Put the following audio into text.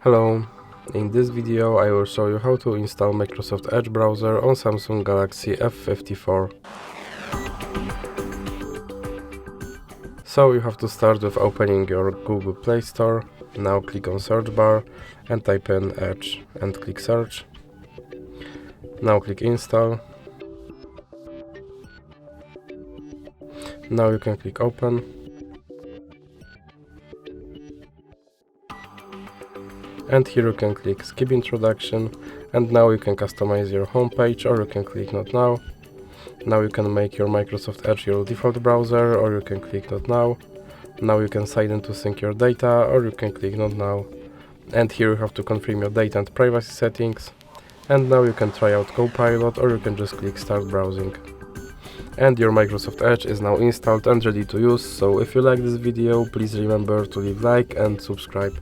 Hello, in this video I will show you how to install Microsoft Edge browser on Samsung Galaxy F54. So you have to start with opening your Google Play Store. Now click on search bar and type in Edge and click search. Now click install. Now you can click open. And here you can click skip introduction, and now you can customize your home page, or you can click not now. Now you can make your Microsoft Edge your default browser, or you can click not now. Now you can sign in to sync your data, or you can click not now. And here you have to confirm your data and privacy settings. And now you can try out Copilot, or you can just click start browsing. And your Microsoft Edge is now installed and ready to use. So if you like this video, please remember to leave like and subscribe.